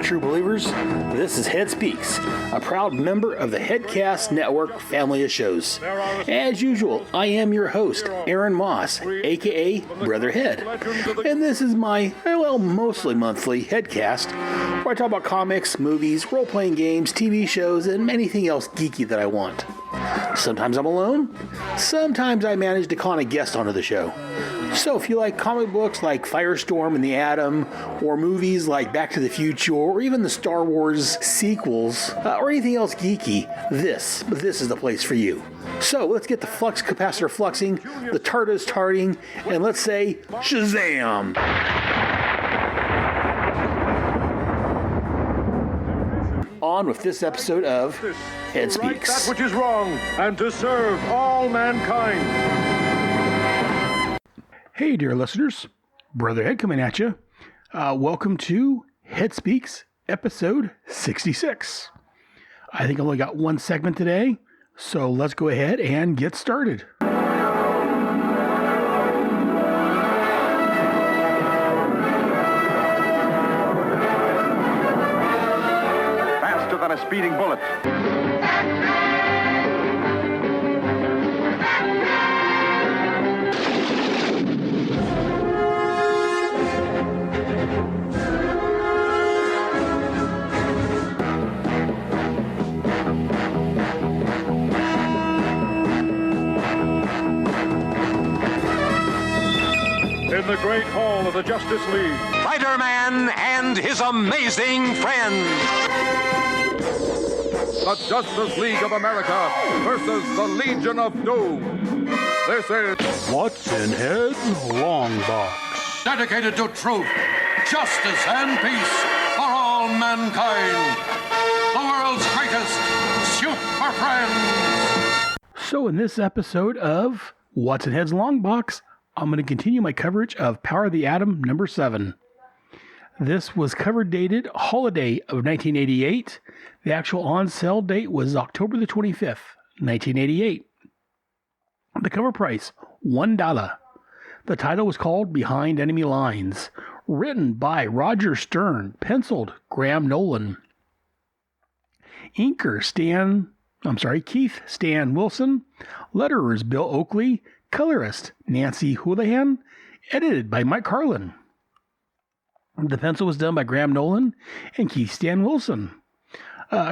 true believers. This is Head Speaks, a proud member of the Headcast Network family of shows. As usual, I am your host, Aaron Moss, aka Brother Head. And this is my, mostly monthly Headcast, where I talk about comics, movies, role-playing games, TV shows, and anything else geeky that I want. Sometimes I'm alone. Sometimes I manage to con a guest onto the show. So if you like comic books like Firestorm and the Atom, or movies like Back to the Future, or even the Star Wars sequels, or anything else geeky, this is the place for you. So let's get the flux capacitor fluxing, the TARDIS tarting, and let's say Shazam! On with this episode of Head Speaks. That which is wrong, and to serve all mankind. Hey, dear listeners, Brother Head coming at you. Welcome to Head Speaks, episode 66. I think I only got one segment today, so let's go ahead and get started. Faster than a speeding bullet. In the great hall of the Justice League, Spider-Man and his amazing friends. The Justice League of America versus the Legion of Doom. This is What's in Head's Long Box? Dedicated to truth, justice, and peace for all mankind. The world's greatest super friends. So in this episode of What's in Head's Long Box, I'm going to continue my coverage of Power of the Atom number 7. This was cover dated holiday of 1988. The actual on-sale date was October the 25th, 1988. The cover price, $1. The title was called Behind Enemy Lines. Written by Roger Stern, penciled Graham Nolan. Inker Keith Stan Wilson. Letterers Bill Oakley. Colorist Nancy Houlihan, edited by Mike Carlin. The pencil was done by Graham Nolan and Keith Stan Wilson.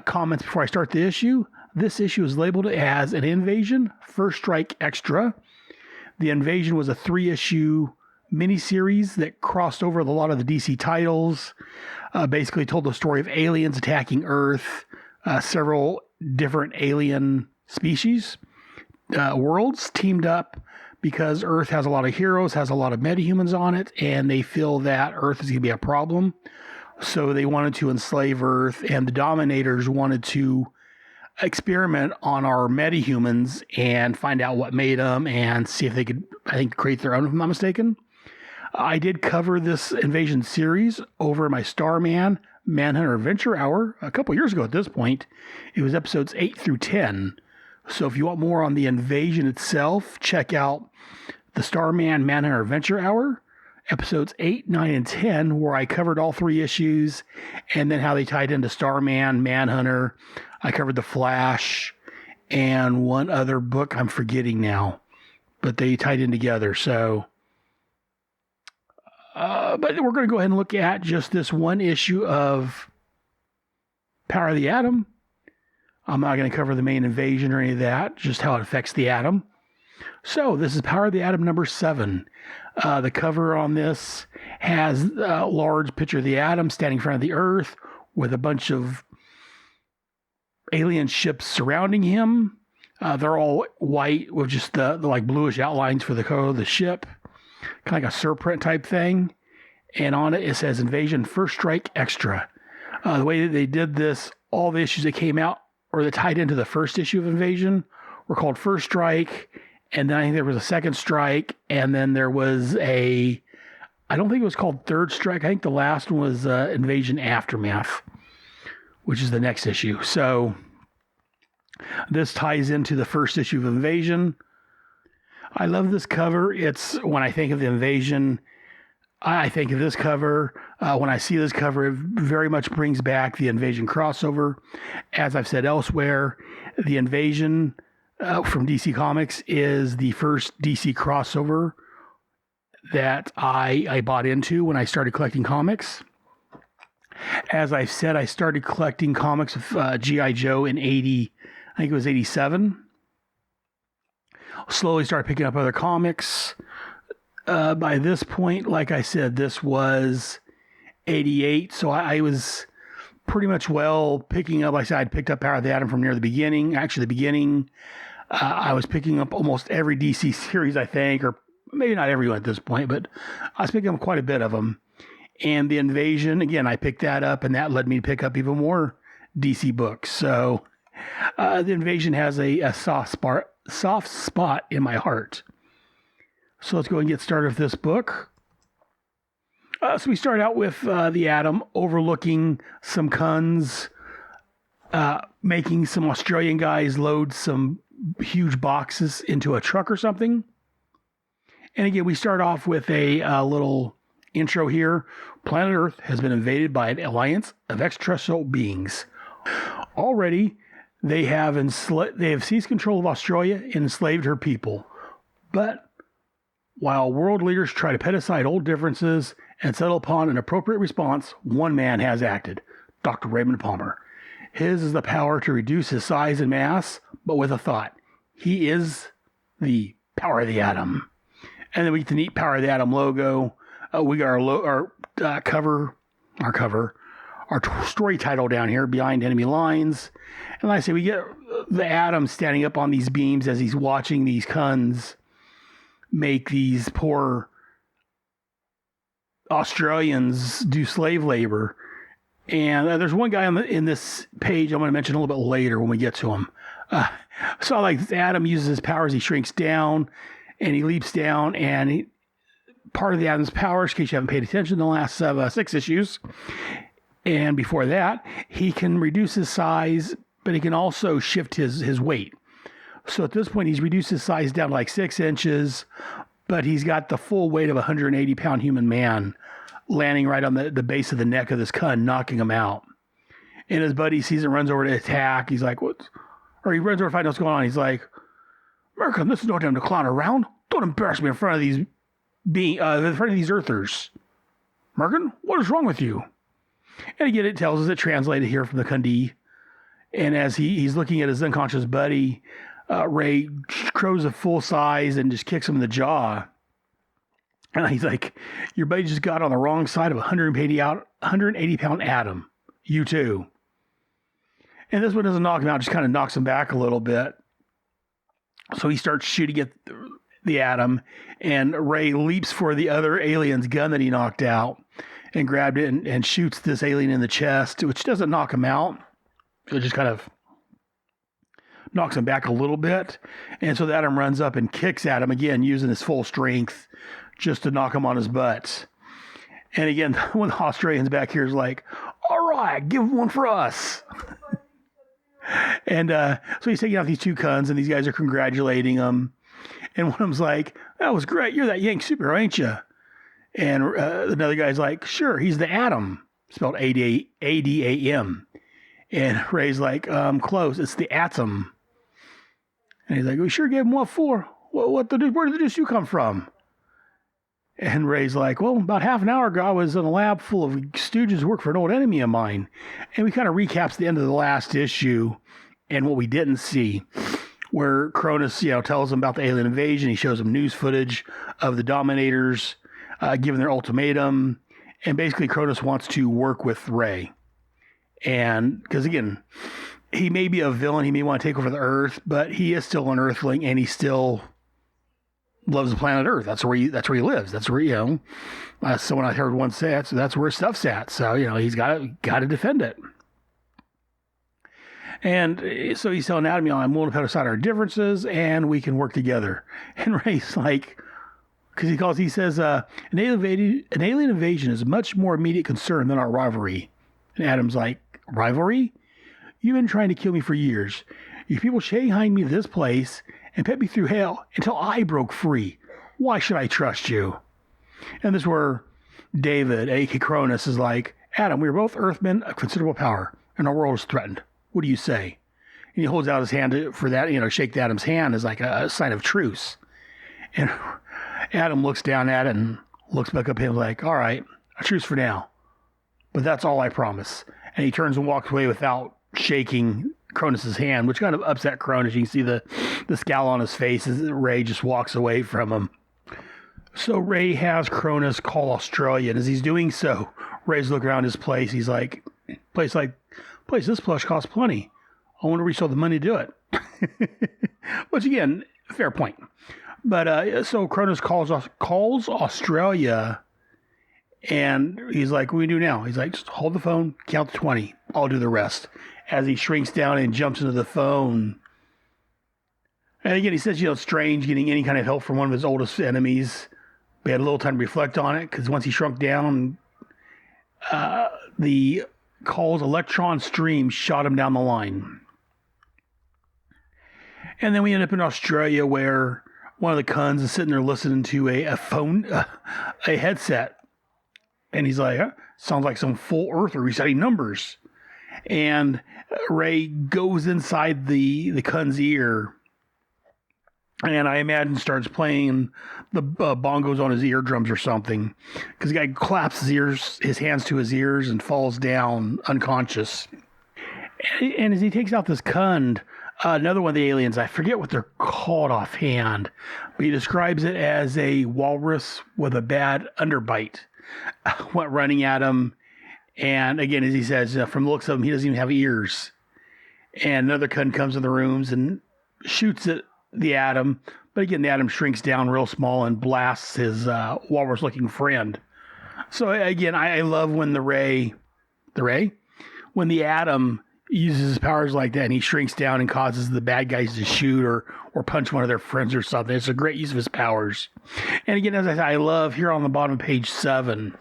Comments before I start the issue. This issue is labeled as an Invasion First Strike Extra. The Invasion was a 3-issue miniseries that crossed over a lot of the DC titles. Basically told the story of aliens attacking Earth, several different alien species. Worlds teamed up because Earth has a lot of heroes, has a lot of metahumans on it, and they feel that Earth is going to be a problem. So they wanted to enslave Earth, and the Dominators wanted to experiment on our metahumans and find out what made them and see if they could, create their own, if I'm not mistaken. I did cover this Invasion series over my Starman Manhunter Adventure Hour a couple years ago at this point. It was episodes 8 through 10. So if you want more on the Invasion itself, check out the Starman Manhunter Adventure Hour, episodes 8, 9, and 10, where I covered all 3 issues, and then how they tied into Starman, Manhunter. I covered The Flash, and one other book I'm forgetting now, but they tied in together. So, but we're going to go ahead and look at just this one issue of Power of the Atom. I'm not going to cover the main invasion or any of that, just how it affects the atom. So this is Power of the Atom number 7. The cover on this has a large picture of the atom standing in front of the Earth with a bunch of alien ships surrounding him. They're all white with just the like bluish outlines for the color of the ship, kind of like a surprint type thing. And on it says Invasion First Strike Extra. The way that they did this, all the issues that came out or that tied into the first issue of Invasion were called First Strike, and then I think there was a Second Strike, and then there was I don't think it was called Third Strike. I think the last one was Invasion Aftermath, which is the next issue. So this ties into the first issue of Invasion. I love this cover. It's, when I think of the Invasion, I think of this cover, when I see this cover, it very much brings back the Invasion crossover. As I've said elsewhere, the Invasion from DC Comics is the first DC crossover that I bought into when I started collecting comics. As I've said, I started collecting comics of G.I. Joe in 87. Slowly started picking up other comics. By this point, like I said, this was 88. So I was pretty much picking up. Like I said, I'd picked up Power of the Atom from near the beginning. Actually, the beginning, I was picking up almost every DC series, I think, or maybe not everyone at this point, but I was picking up quite a bit of them. And the Invasion, again, I picked that up, and that led me to pick up even more DC books. So the Invasion has a soft spot in my heart. So let's go and get started with this book. So we start out with the Atom overlooking some Kuns, making some Australian guys load some huge boxes into a truck or something. And again, we start off with a little intro here. Planet Earth has been invaded by an alliance of extraterrestrial beings. Already, they have seized control of Australia and enslaved her people. But while world leaders try to put aside old differences and settle upon an appropriate response, one man has acted, Dr. Raymond Palmer. His is the power to reduce his size and mass, but with a thought. He is the Power of the Atom. And then we get the neat Power of the Atom logo. We got our story title down here, Behind Enemy Lines. And like I say, we get the Atom standing up on these beams as he's watching these Kuns make these poor Australians do slave labor. And there's one guy in this page I'm going to mention a little bit later when we get to him. So like Atom uses his powers, he shrinks down and he leaps down, and part of the Atom's powers, in case you haven't paid attention in the last 6 issues, and before that, he can reduce his size, but he can also shift his weight. So at this point, he's reduced his size down to like 6 inches, but he's got the full weight of a 180-pound human man landing right on the base of the neck of this Kun, knocking him out. And his buddy sees it, runs over to attack. He's like, what? Or he runs over to find out what's going on. He's like, Merkin, this is no time to clown around. Don't embarrass me in front of these Earthers. Merkin, what is wrong with you? And again, it tells us it translated here from the Kundi. And as he's looking at his unconscious buddy, Ray crows a full size and just kicks him in the jaw. And he's like, your buddy just got on the wrong side of a 180-pound Atom. You too. And this one doesn't knock him out, just kind of knocks him back a little bit. So he starts shooting at the Atom, and Ray leaps for the other alien's gun that he knocked out and grabbed it and shoots this alien in the chest, which doesn't knock him out. It just kind of knocks him back a little bit. And so the Atom runs up and kicks at him again, using his full strength just to knock him on his butt. And again, one of the Australians back here is like, all right, give him one for us. And so he's taking out these 2 Kuns, and these guys are congratulating him. And one of them's like, that was great. You're that Yank superhero, ain't you? And another guy's like, sure, he's the Atom, spelled A-D-A-M. And Ray's like, close, it's the Atom. And he's like, we sure gave him what for? Where did the deuce you come from? And Ray's like, well, about half an hour ago, I was in a lab full of stooges who work for an old enemy of mine. And we kind of recaps the end of the last issue and what we didn't see, where Cronus, tells them about the alien invasion. He shows them news footage of the Dominators giving their ultimatum. And basically, Cronus wants to work with Ray. And because, again, he may be a villain. He may want to take over the Earth, but he is still an Earthling, and he still loves the planet Earth. That's where he lives. That's where, someone I heard once say that's where stuff's at. So, he's got to defend it. And so he's telling Atom, I'm willing to put aside our differences and we can work together. And Ray's like, because he says, an alien invasion is a much more immediate concern than our rivalry. And Atom's like, rivalry? You've been trying to kill me for years. You people shanghaied me to this place and put me through hell until I broke free. Why should I trust you? And this is where David, a.k.a. Cronus, is like, Adam, we are both Earthmen of considerable power, and our world is threatened. What do you say? And he holds out his hand for that, shake Adam's hand as like a sign of truce. And Adam looks down at it and looks back up at him like, all right, a truce for now. But that's all I promise. And he turns and walks away without shaking Cronus's hand, which kind of upset Cronus. You can see the scowl on his face as Ray just walks away from him. So Ray has Cronus call Australia, and as he's doing so, Ray's looking around his place. He's like, place, this plush costs plenty. I wonder where we saw the money to do it. Which again, fair point. But so Cronus calls Australia, and he's like, what do we do now? He's like, just hold the phone, count to 20. I'll do the rest. As he shrinks down and jumps into the phone. And again, he says, it's strange getting any kind of help from one of his oldest enemies. We had a little time to reflect on it, because once he shrunk down, the call's electron stream shot him down the line. And then we end up in Australia, where one of the Kuns is sitting there listening to a phone, a headset. And he's like, sounds like some full earther resetting numbers. And Ray goes inside the Kun's ear, and I imagine starts playing the bongos on his eardrums or something, because the guy claps his hands to his ears and falls down unconscious. And as he takes out this Kun, another one of the aliens, I forget what they're called offhand, but he describes it as a walrus with a bad underbite, went running at him. And again, as he says, from the looks of him, he doesn't even have ears. And another Kun comes in the rooms and shoots at the Atom. But again, the Atom shrinks down real small and blasts his walrus-looking friend. So again, I love when when the Atom uses his powers like that and he shrinks down and causes the bad guys to shoot or punch one of their friends or something. It's a great use of his powers. And again, as I said, I love here on the bottom of page 7,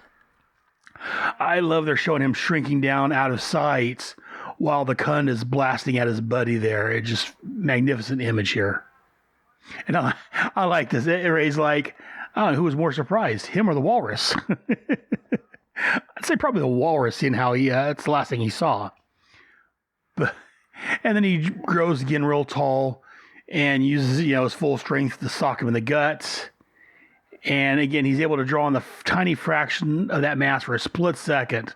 I love they're showing him shrinking down out of sight while the Kun is blasting at his buddy there. It's just magnificent image here. And I like this. Ray's like, I don't know who was more surprised, him or the walrus. I'd say probably the walrus, seeing how it's the last thing he saw. And then he grows again real tall and uses his full strength to sock him in the guts. And again, he's able to draw on the tiny fraction of that mass for a split second,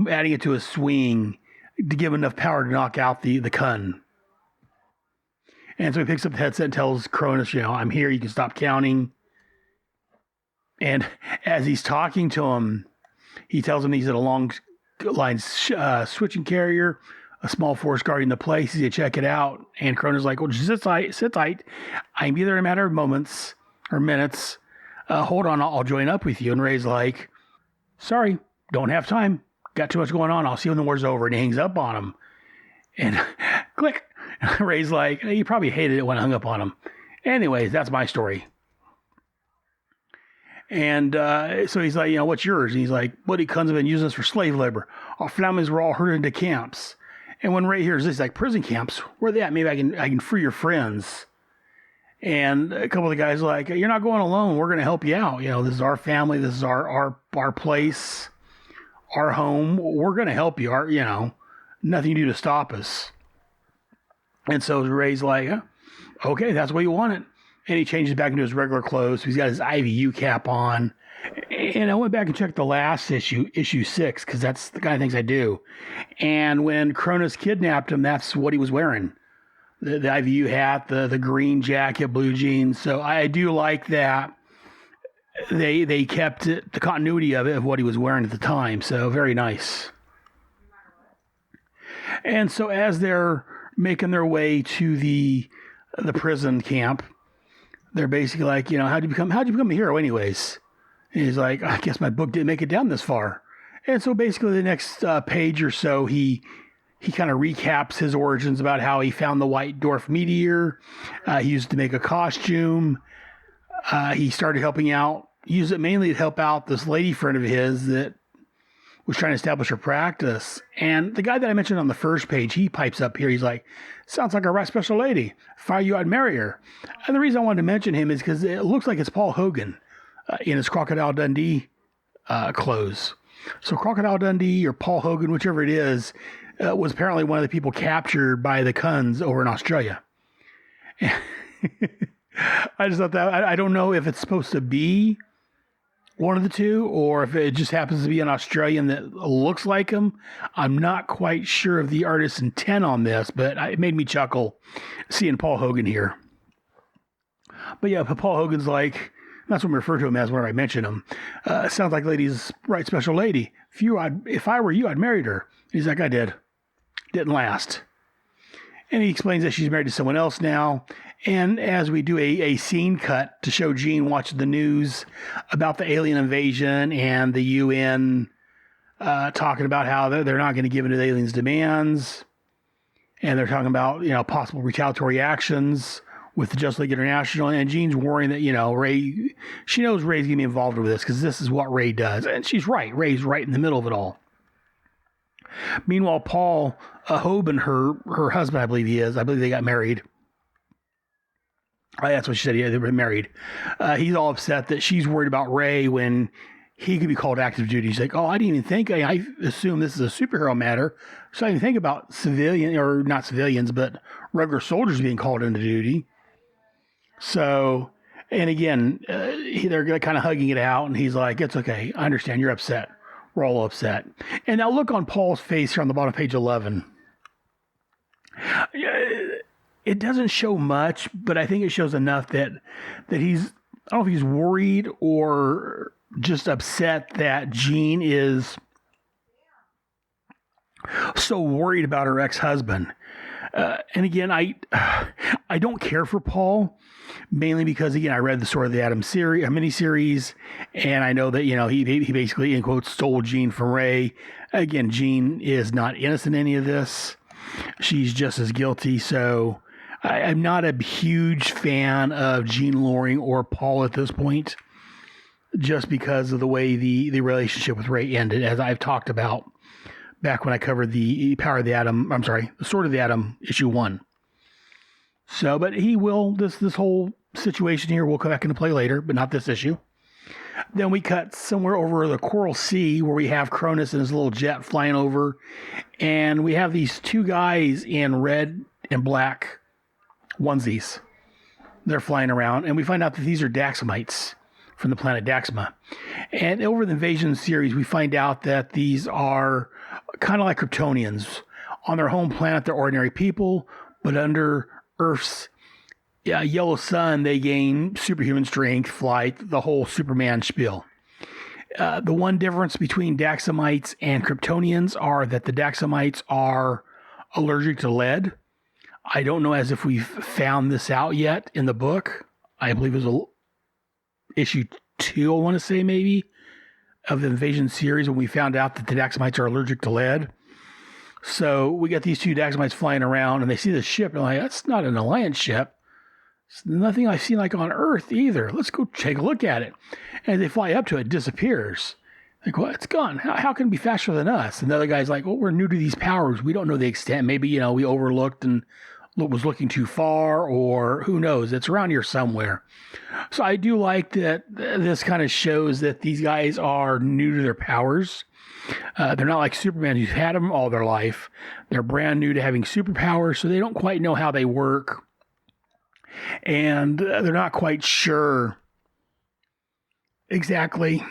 adding it to his swing to give enough power to knock out the Kun. And so he picks up the headset and tells Cronus, I'm here, you can stop counting. And as he's talking to him, he tells him he's at a long line switching carrier, a small force guarding the place. He's going to check it out. And Cronus is like, well, just sit tight. I can be there in a matter of moments or minutes. Hold on, I'll join up with you. And Ray's like, sorry, don't have time. Got too much going on. I'll see you when the war's over. And he hangs up on him. And click. Ray's like, he probably hated it when I hung up on him. Anyways, that's my story. And so he's like, what's yours? And he's like, Buddy Kuns have been using us for slave labor. Our families were all herded into camps. And when Ray hears this, he's like, prison camps? Where are they at? Maybe I can free your friends. And a couple of the guys are like, you're not going alone. We're going to help you out. This is our family. This is our place, our home. We're going to help you. Nothing you do to stop us. And so Ray's like, okay, that's what you wanted. And he changes back into his regular clothes. So he's got his IVU cap on. And I went back and checked the last issue 6, because that's the kind of things I do. And when Cronus kidnapped him, that's what he was wearing. The IVU hat, the green jacket, blue jeans. So I do like that they kept the continuity of it, of what he was wearing at the time. So very nice. And so as they're making their way to the prison camp, they're basically like, how'd you become a hero anyways? And he's like, I guess my book didn't make it down this far. And so basically the next page or so, he kind of recaps his origins about how he found the white dwarf meteor. He used it to make a costume. He started helping out, used it mainly to help out this lady friend of his that was trying to establish her practice. And the guy that I mentioned on the first page, he pipes up here. He's like, sounds like a right special lady. If I were you, I'd marry her. And the reason I wanted to mention him is because it looks like it's Paul Hogan in his Crocodile Dundee clothes. So Crocodile Dundee or Paul Hogan, whichever it is, was apparently one of the people captured by the Kuns over in Australia. I just thought that, I don't know if it's supposed to be one of the two or if it just happens to be an Australian that looks like him. I'm not quite sure of the artist's intent on this, but it made me chuckle seeing Paul Hogan here. But yeah, Paul Hogan's like, that's what we refer to him as whenever I mention him. Sounds like lady's right special lady. If I were you, I'd married her. He's like, I did. Didn't last. And he explains that she's married to someone else now. And as we do a scene cut to show Gene watching the news about the alien invasion and the UN talking about how they're not going to give in to the aliens' demands. And they're talking about, possible retaliatory actions with the Just League International. And Gene's worrying that, Ray, she knows Ray's going to be involved with this because this is what Ray does. And she's right. Ray's right in the middle of it all. Meanwhile, Paul Hoban, her husband, I believe they got married. That's what she said. Yeah, they were married. He's all upset that she's worried about Ray when he could be called active duty. He's like, I didn't even think. I assume this is a superhero matter. So I didn't think about civilian, or not civilians, but regular soldiers being called into duty. So, and again, they're kind of hugging it out. And he's like, it's okay. I understand. You're upset. We're all upset. And now look on Paul's face here on the bottom of page 11. It doesn't show much, but I think it shows enough that he's, I don't know if he's worried or just upset that Gene is so worried about her ex-husband. And again, I don't care for Paul, mainly because, again, I read the Sword of the Atom series, a miniseries, and I know that, he basically, in quotes, stole Gene from Ray. Again, Gene is not innocent in any of this. She's just as guilty, so I'm not a huge fan of Gene Loring or Paul at this point, just because of the way the relationship with Ray ended, as I've talked about back when I covered the Sword of the Atom issue 1. So, but he will, this whole situation here will come back into play later, but not this issue. Then we cut somewhere over the Coral Sea where we have Cronus and his little jet flying over, and we have these two guys in red and black onesies. They're flying around, and we find out that these are Daxamites from the planet Daxima. And over the Invasion series, we find out that these are kind of like Kryptonians. On their home planet, they're ordinary people, but under Earth's yellow sun, they gain superhuman strength, flight, the whole Superman spiel. The one difference between Daxamites and Kryptonians are that the Daxamites are allergic to lead. I don't know as if we've found this out yet in the book. I believe it was issue 2, I want to say maybe, of the Invasion series when we found out that the Daxamites are allergic to lead. So we got these two Daxamites flying around and they see the ship and they're like, that's not an Alliance ship. It's nothing I've seen like on Earth either. Let's go take a look at it. And they fly up to it, it disappears. Like, well, it's gone. How can it be faster than us? And the other guy's like, well, we're new to these powers. We don't know the extent. Maybe, we overlooked and was looking too far, or who knows? It's around here somewhere. So I do like that this kind of shows that these guys are new to their powers. They're not like Superman who's had them all their life. They're brand new to having superpowers, so they don't quite know how they work. And they're not quite sure exactly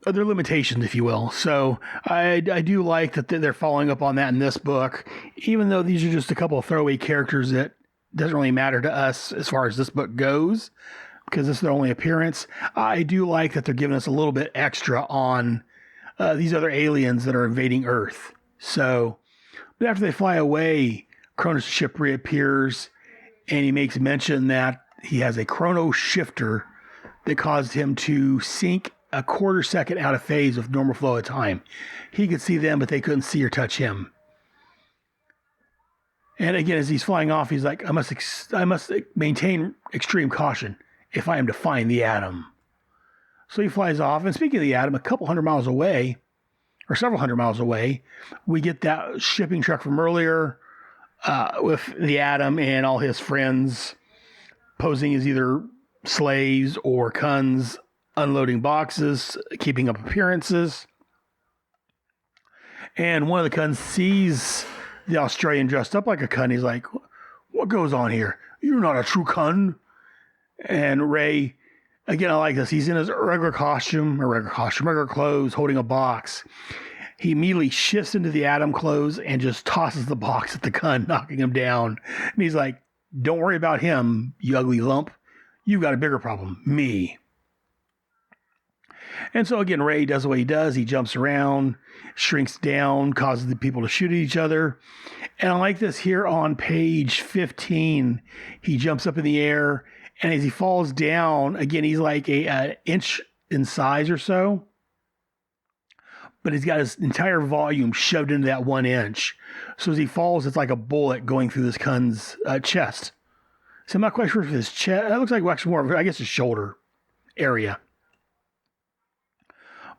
their limitations, if you will. So I do like that they're following up on that in this book, even though these are just a couple of throwaway characters that doesn't really matter to us as far as this book goes, because this is their only appearance. I do like that they're giving us a little bit extra on these other aliens that are invading Earth. So, but after they fly away, Cronus' ship reappears, and he makes mention that he has a chrono shifter that caused him to sink a quarter second out of phase with normal flow of time. He could see them, but they couldn't see or touch him. And again, as he's flying off, he's like, I must maintain extreme caution if I am to find the Atom. So he flies off. And speaking of the Atom, a couple hundred miles away, or several hundred miles away, we get that shipping truck from earlier with the Atom and all his friends posing as either slaves or Kuns unloading boxes, keeping up appearances. And one of the Khans sees the Australian dressed up like a Khun. He's like, what goes on here? You're not a true Khun. And Ray, again, I like this. He's in his regular clothes, holding a box. He immediately shifts into the Atom clothes and just tosses the box at the Khun, knocking him down. And he's like, don't worry about him, you ugly lump. You've got a bigger problem, me. And so again, Ray does what he does. He jumps around, shrinks down, causes the people to shoot at each other. And I like this here on page 15. He jumps up in the air, and as he falls down, again, he's like an inch in size or so. But he's got his entire volume shoved into that 1 inch. So as he falls, it's like a bullet going through this Khun's chest. So I'm not quite sure if his chest, that looks like actually more of, I guess, his shoulder area.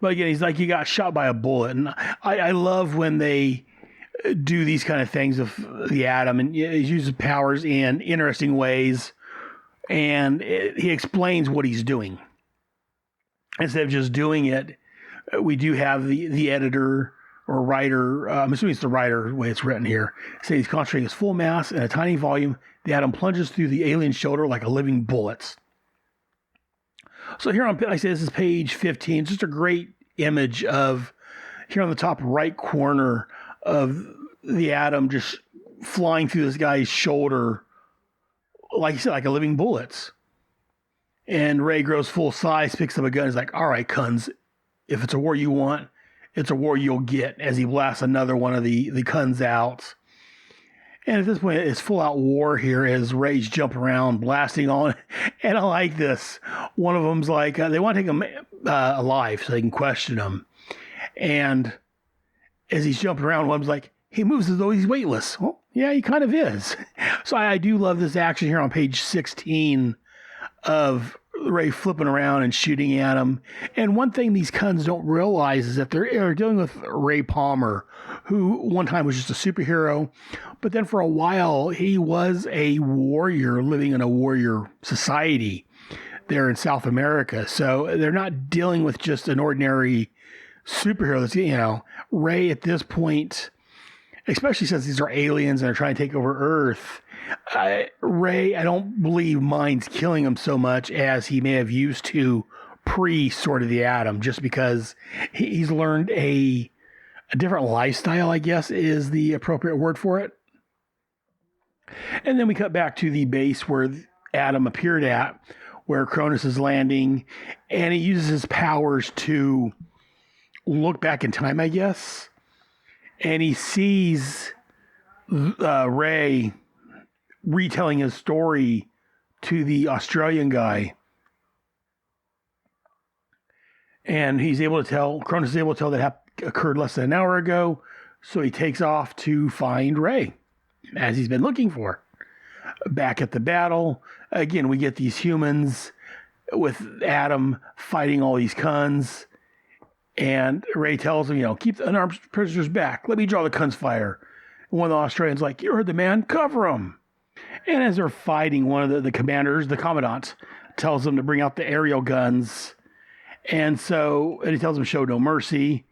But again, he's like, he got shot by a bullet. And I love when they do these kind of things of the Atom, and he uses powers in interesting ways. And he explains what he's doing. Instead of just doing it, we do have the editor or writer, I'm assuming it's the writer, the way it's written here, say he's concentrating his full mass in a tiny volume. The Atom plunges through the alien shoulder like a living bullet. So here on, I say this is page 15, just a great image of, here on the top right corner of the Atom just flying through this guy's shoulder, like you said, like a living bullet. And Ray grows full size, picks up a gun, is like, all right, Khuns, if it's a war you want, it's a war you'll get, as he blasts another one of the Khuns out. And at this point, it's full-out war here as Ray's jump around, blasting on. And I like this. One of them's like, they want to take him alive so they can question him. And as he's jumping around, one's like, he moves as though he's weightless. Well, yeah, he kind of is. So I do love this action here on page 16 of Ray flipping around and shooting at him. And one thing these Khuns don't realize is that they're dealing with Ray Palmer, who one time was just a superhero, but then for a while he was a warrior living in a warrior society there in South America. So they're not dealing with just an ordinary superhero. That's, you know, Ray at this point, especially since these are aliens and are trying to take over Earth, Ray, I don't believe, minds killing him so much as he may have used to pre-Sword of the Atom, just because he's learned a different lifestyle, I guess, is the appropriate word for it. And then we cut back to the base where Atom appeared at, where Cronus is landing, and he uses his powers to look back in time, I guess. And he sees Ray retelling his story to the Australian guy. And he's able to tell, Cronus is able to tell that occurred less than an hour ago. So he takes off to find Ray, as he's been looking for. Back at the battle, again, we get these humans with Atom fighting all these Khuns. And Ray tells him, you know, keep the unarmed prisoners back. Let me draw the Khuns fire. And one of the Australians like, you heard the man, cover him. And as they're fighting, one of the commanders, the commandant, tells them to bring out the aerial guns. And he tells them show no mercy.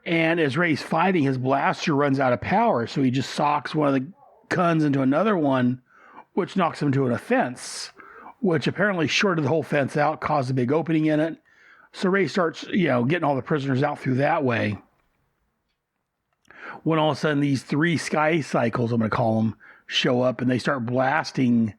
And as Ray's fighting, his blaster runs out of power. So he just socks one of the Khuns into another one, which knocks him to a fence, which apparently shorted the whole fence out, caused a big opening in it. So Ray starts, you know, getting all the prisoners out through that way. When all of a sudden these 3 sky cycles, I'm going to call them, show up and they start blasting.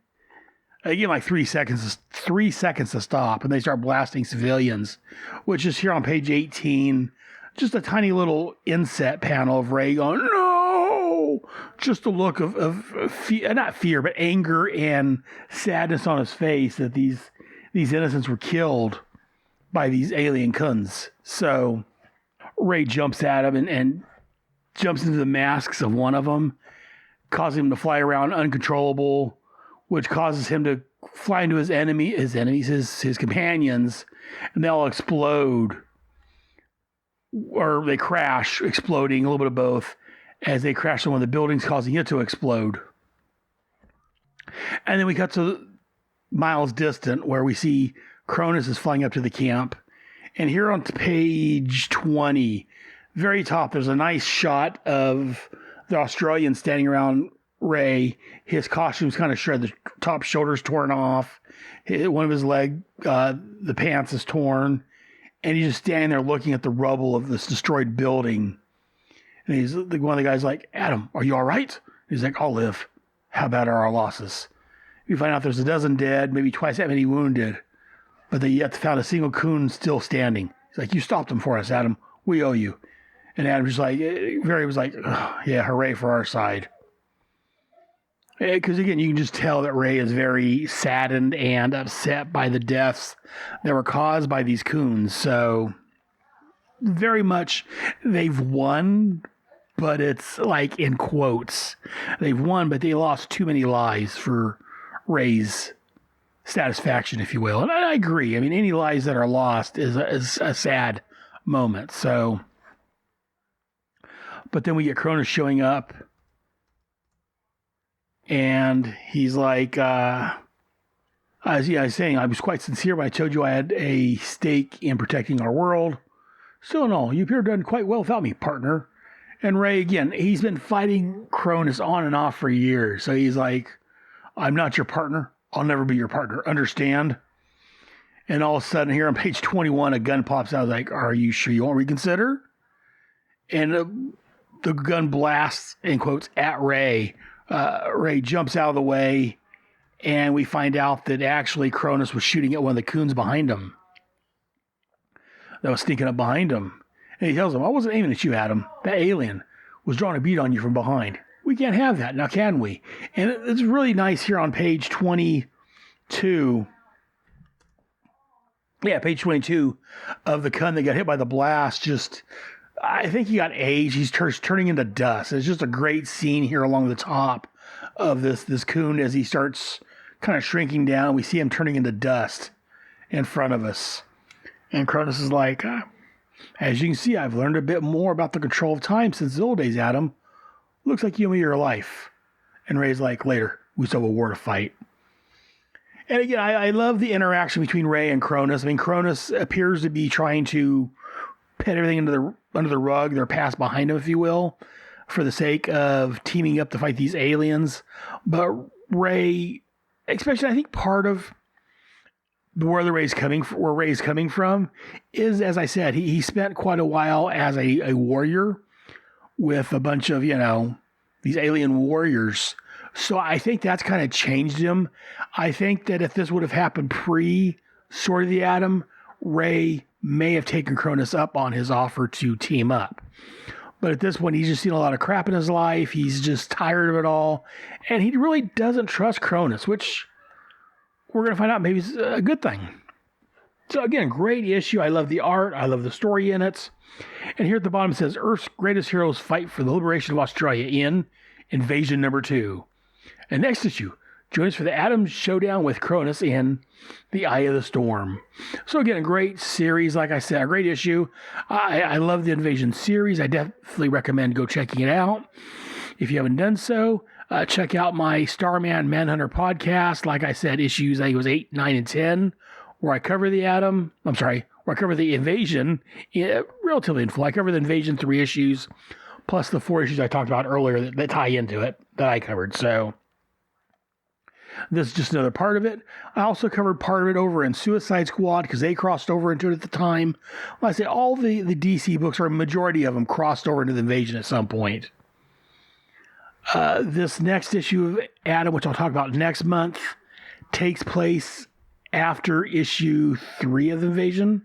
Again, like 3 seconds to stop, and they start blasting civilians, which is here on page 18. Just a tiny little inset panel of Ray going, no! Just a look of fear, not fear, but anger and sadness on his face that these innocents were killed by these alien Khuns. So Ray jumps at him and jumps into the masks of one of them, causing him to fly around uncontrollable, which causes him to fly into his companions, and they all explode. Or they crash, exploding, a little bit of both, as they crash on one of the buildings, causing it to explode. And then we cut to miles distant, where we see Cronus is flying up to the camp. And here on page 20, very top, there's a nice shot of the Australian standing around Ray. His costume's kind of shredded. The top shoulder's torn off. One of his leg, the pants is torn. And he's just standing there looking at the rubble of this destroyed building. And one of the guys like, Adam, are you all right? He's like, I'll live. How bad are our losses? We find out there's a dozen dead, maybe twice that many wounded. But they yet found a single coon still standing. He's like, you stopped them for us, Adam. We owe you. And Adam was like, yeah, hooray for our side. Because again, you can just tell that Ray is very saddened and upset by the deaths that were caused by these coons. So very much they've won, but it's like in quotes. They've won, but they lost too many lives for Ray's satisfaction, if you will. And I agree. I mean, any lives that are lost is a sad moment. So, but then we get Cronus showing up. And he's like, as I was saying, I was quite sincere when I told you I had a stake in protecting our world. Still in all, you appear to have done quite well without me, partner. And Ray, again, he's been fighting Cronus on and off for years. So he's like, I'm not your partner. I'll never be your partner. Understand? And all of a sudden, here on page 21, a gun pops out. I was like, are you sure you won't reconsider? And the gun blasts, in quotes, at Ray. Ray jumps out of the way, and we find out that actually Cronus was shooting at one of the coons behind him. That was sneaking up behind him. And he tells him, I wasn't aiming at you, Adam. That alien was drawing a bead on you from behind. We can't have that, now can we? And it's really nice here on page 22. Yeah, page 22 of the coon that got hit by the blast. Just, I think he got aged. He's turning into dust. It's just a great scene here along the top of this coon as he starts kind of shrinking down. We see him turning into dust in front of us. And Cronus is like, as you can see, I've learned a bit more about the control of time since the old days, Adam. Looks like you owe me your life. And Ray's like, later, we still have a war to fight. And again, I love the interaction between Ray and Cronus. I mean, Cronus appears to be trying to put everything under the rug, their past behind him, if you will, for the sake of teaming up to fight these aliens. But Ray, especially I think part of where Ray's coming from is, as I said, he spent quite a while as a warrior with a bunch of, these alien warriors. So I think that's kind of changed him. I think that if this would have happened pre-Sword of the Atom, Ray may have taken Cronus up on his offer to team up. But at this point, he's just seen a lot of crap in his life. He's just tired of it all. And he really doesn't trust Cronus, which we're going to find out maybe is a good thing. So again, great issue. I love the art. I love the story in it. And here at the bottom it says, Earth's greatest heroes fight for the liberation of Australia in Invasion number 2. And next issue, join us for the Atom Showdown with Cronus in The Eye of the Storm. So again, a great series, like I said, a great issue. I love the Invasion series. I definitely recommend go checking it out. If you haven't done so, check out my Starman Manhunter podcast. Like I said, issues, I think it was 8, 9, and 10, where I cover the Atom. Where I cover the Invasion relatively in full. I cover the Invasion 3 issues, plus the 4 issues I talked about earlier that tie into it, that I covered. So this is just another part of it. I also covered part of it over in Suicide Squad because they crossed over into it at the time. Like I say, all the DC books, or a majority of them, crossed over into the Invasion at some point. This next issue of Atom, which I'll talk about next month, takes place after issue 3 of the Invasion,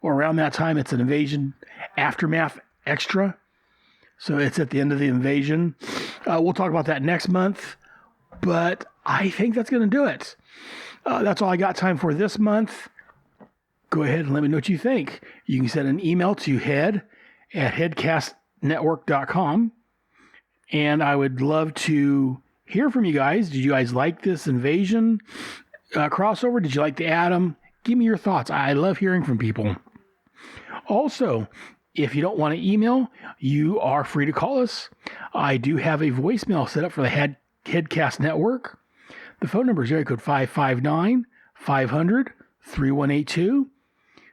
or around that time. It's an Invasion Aftermath extra. So it's at the end of the Invasion. We'll talk about that next month. But I think that's going to do it. That's all I got time for this month. Go ahead and let me know what you think. You can send an email to head@headcastnetwork.com. And I would love to hear from you guys. Did you guys like this Invasion crossover? Did you like the Atom? Give me your thoughts. I love hearing from people. Also, if you don't want to email, you are free to call us. I do have a voicemail set up for the Headcast Network. The phone number is area code 559-500-0720. 3182.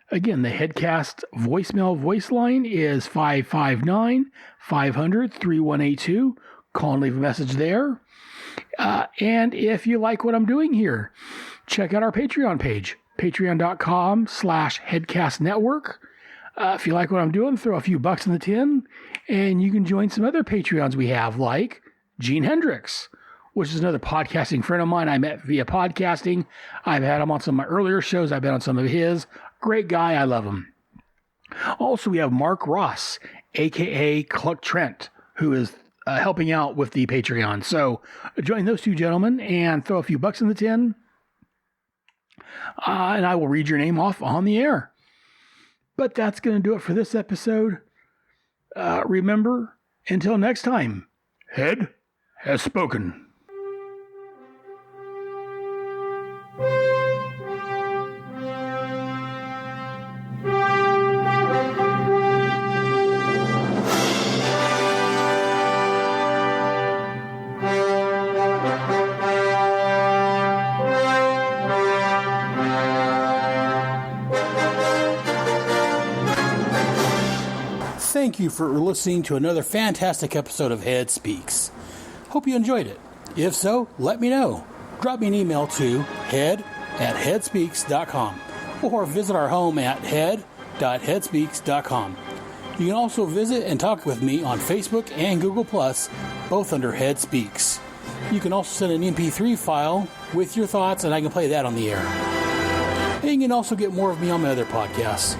Again, the Headcast voicemail voice line is 559-500-3182. Call and leave a message there. And if you like what I'm doing here, check out our Patreon page, patreon.com/headcastnetwork. If you like what I'm doing, throw a few bucks in the tin, and you can join some other Patreons we have, like Gene Hendricks, which is another podcasting friend of mine I met via podcasting. I've had him on some of my earlier shows. I've been on some of his. Great guy. I love him. Also, we have Mark Ross, a.k.a. Cluck Trent, who is helping out with the Patreon. So join those two gentlemen and throw a few bucks in the tin, and I will read your name off on the air. But that's going to do it for this episode. Remember, until next time, Head has spoken. Thank you for listening to another fantastic episode of Head Speaks. Hope you enjoyed it. If so, let me know. Drop me an email to head@headspeaks.com or visit our home at head.headspeaks.com. You can also visit and talk with me on Facebook and Google+, both under Head Speaks. You can also send an MP3 file with your thoughts, and I can play that on the air. And you can also get more of me on my other podcasts.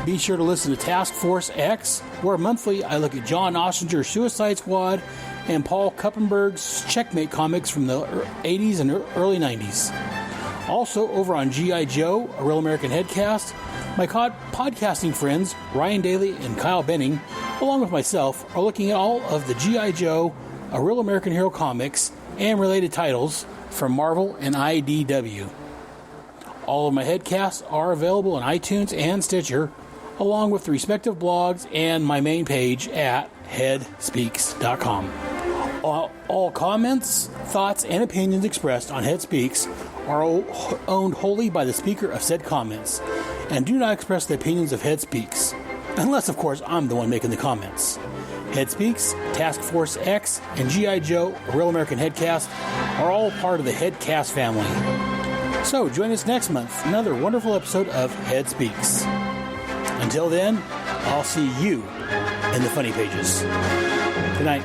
Be sure to listen to Task Force X, where monthly I look at John Ossinger's Suicide Squad and Paul Kuppenberg's Checkmate comics from the 80s and early 90s. Also, over on G.I. Joe, A Real American Headcast, my podcasting friends Ryan Daly and Kyle Benning, along with myself, are looking at all of the G.I. Joe, A Real American Hero comics, and related titles from Marvel and IDW. All of my headcasts are available on iTunes and Stitcher, along with the respective blogs and my main page at headspeaks.com. All comments, thoughts, and opinions expressed on Head Speaks are owned wholly by the speaker of said comments and do not express the opinions of Head Speaks, unless, of course, I'm the one making the comments. Head Speaks, Task Force X, and G.I. Joe, A Real American Headcast, are all part of the Headcast family. So join us next month for another wonderful episode of Head Speaks. Until then, I'll see you in the funny pages. Good night.